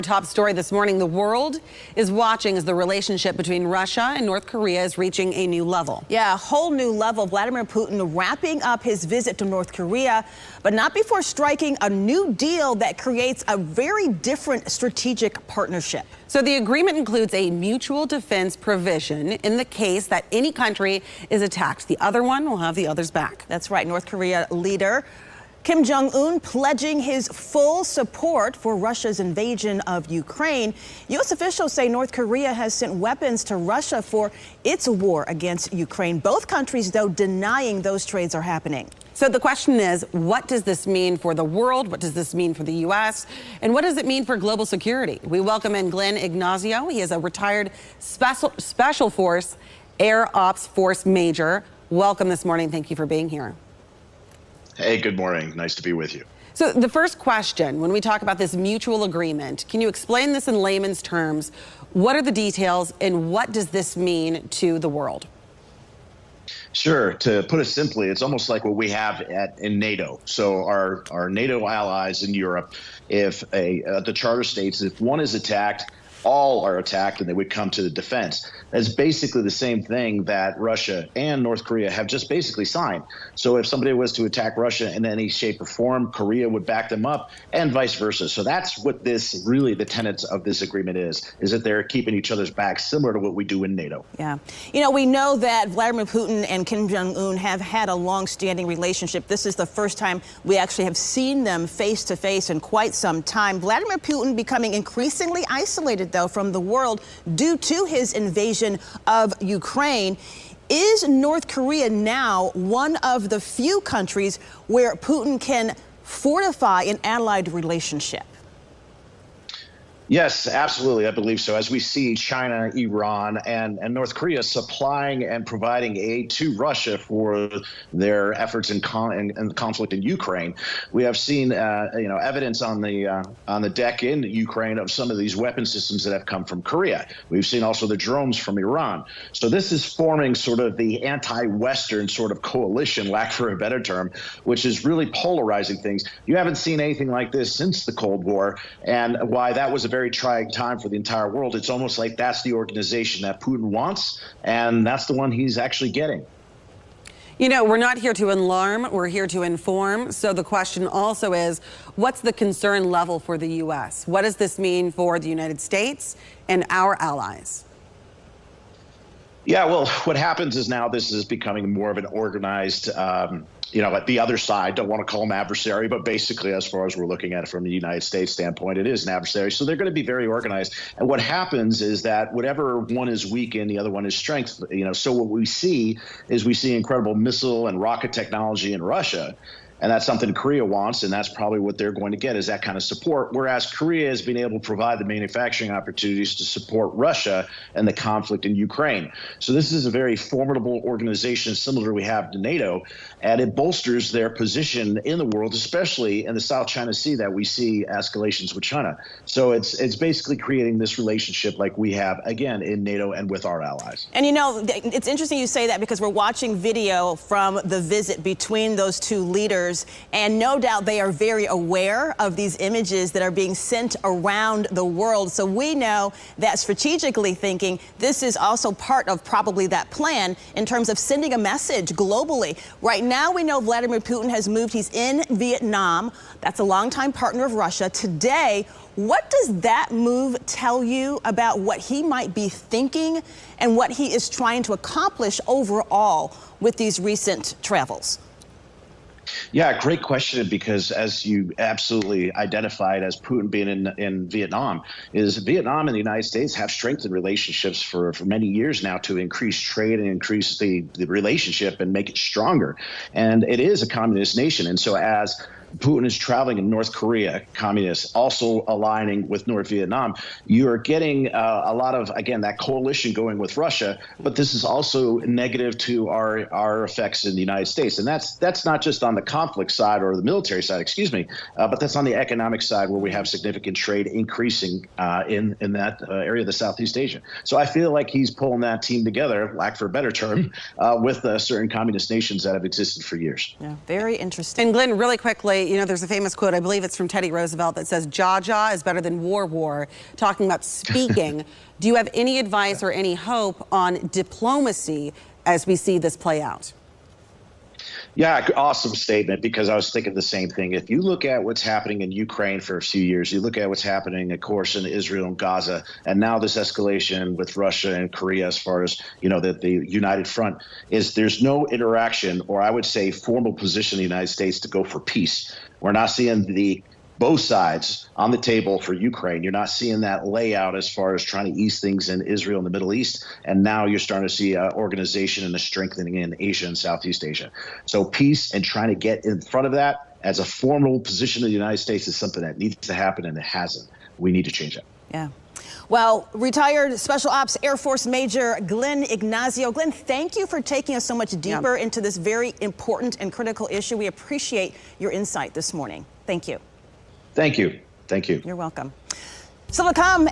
Top story this morning, the world is watching as the relationship between Russia and North Korea is reaching a new level. Yeah, a whole new level. Vladimir Putin wrapping up his visit to North Korea, but not before striking a new deal that creates a very different strategic partnership. So the agreement includes a mutual defense provision in the case that any country is attacked. The other one will have the others back. That's right. North Korea leader Kim Jong-un pledging his full support for Russia's invasion of Ukraine. U.S. officials say North Korea has sent weapons to Russia for its war against Ukraine. Both countries, though, denying those trades are happening. So the question is, what does this mean for the world? What does this mean for the U.S.? And what does it mean for global security? We welcome in Glenn Ignacio. He is a retired Special Force Air Ops Force Major. Welcome this morning. Thank you for being here. Hey, good morning. Nice to be with you. So the first question, when we talk about this mutual agreement, can you explain this in layman's terms? What are the details and what does this mean to the world? Sure. To put it simply, it's almost like what we have in NATO. So our NATO allies in Europe, if the charter states, if one is attacked, all are attacked and they would come to the defense. That's basically the same thing that Russia and North Korea have just basically signed. So if somebody was to attack Russia in any shape or form, Korea would back them up and vice versa. So that's what this really the tenets of this agreement is that they're keeping each other's backs, similar to what we do in NATO. Yeah. You know, we know that Vladimir Putin and Kim Jong-un have had a long-standing relationship. This is the first time we actually have seen them face to face in quite some time. Vladimir Putin becoming increasingly isolated, though, from the world due to his invasion of Ukraine. Is North Korea now one of the few countries where Putin can fortify an allied relationship? Yes, absolutely. I believe so. As we see China, Iran, and North Korea supplying and providing aid to Russia for their efforts in conflict in Ukraine, we have seen evidence on the deck in Ukraine of some of these weapon systems that have come from Korea. We've seen also the drones from Iran. So this is forming sort of the anti-Western sort of coalition, lack for a better term, which is really polarizing things. You haven't seen anything like this since the Cold War, and why that was a very trying time for the entire world. It's almost like that's the organization that Putin wants, and that's the one he's actually getting. You know, we're not here to alarm, we're here to inform. So the question also is, what's the concern level for the U.S.? What does this mean for the United States and our allies? Yeah, well, what happens is now this is becoming more of an organized at the other side, don't want to call them adversary, but basically, as far as we're looking at it from the United States standpoint, it is an adversary. So they're going to be very organized. And what happens is that whatever one is weak in, the other one is strength. So what we see is incredible missile and rocket technology in Russia. And that's something Korea wants, and that's probably what they're going to get, is that kind of support, whereas Korea has been able to provide the manufacturing opportunities to support Russia and the conflict in Ukraine. So this is a very formidable organization, similar to we have to NATO, and it bolsters their position in the world, especially in the South China Sea that we see escalations with China. So it's basically creating this relationship like we have, again, in NATO and with our allies. And it's interesting you say that, because we're watching video from the visit between those two leaders. And no doubt they are very aware of these images that are being sent around the world. So we know that strategically thinking, this is also part of probably that plan in terms of sending a message globally. Right now, we know Vladimir Putin has moved. He's in Vietnam. That's a longtime partner of Russia. Today, what does that move tell you about what he might be thinking and what he is trying to accomplish overall with these recent travels? Yeah, great question, because as you absolutely identified as Putin being in Vietnam, is Vietnam and the United States have strengthened relationships for many years now to increase trade and increase the relationship and make it stronger. And it is a communist nation. And so as Putin is traveling in North Korea, communists, also aligning with North Vietnam, you are getting a lot of, again, that coalition going with Russia, but this is also negative to our effects in the United States. And that's not just on the conflict side or the military side, but that's on the economic side, where we have significant trade increasing in that area of the Southeast Asia. So I feel like he's pulling that team together, lack for a better term, with certain communist nations that have existed for years. Yeah, very interesting. And Glenn, really quickly, say, you know, there's a famous quote, I believe it's from Teddy Roosevelt, that says, "Jaw is better than war," talking about speaking. Do you have any advice or any hope on diplomacy as we see this play out? Yeah, awesome statement, because I was thinking the same thing. If you look at what's happening in Ukraine for a few years, you look at what's happening, of course, in Israel and Gaza, and now this escalation with Russia and Korea, as far as, you know, the United Front, is there's no interaction, or I would say formal position in the United States to go for peace. We're not seeing both sides on the table for Ukraine. You're not seeing that layout as far as trying to ease things in Israel and the Middle East. And now you're starting to see organization and a strengthening in Asia and Southeast Asia. So peace and trying to get in front of that as a formal position of the United States is something that needs to happen, and it hasn't. We need to change that. Yeah. Well, retired Special Ops Air Force Major Glenn Ignazio. Glenn, thank you for taking us so much deeper into this very important and critical issue. We appreciate your insight this morning. Thank you. Thank you. Thank you. You're welcome. Still to come.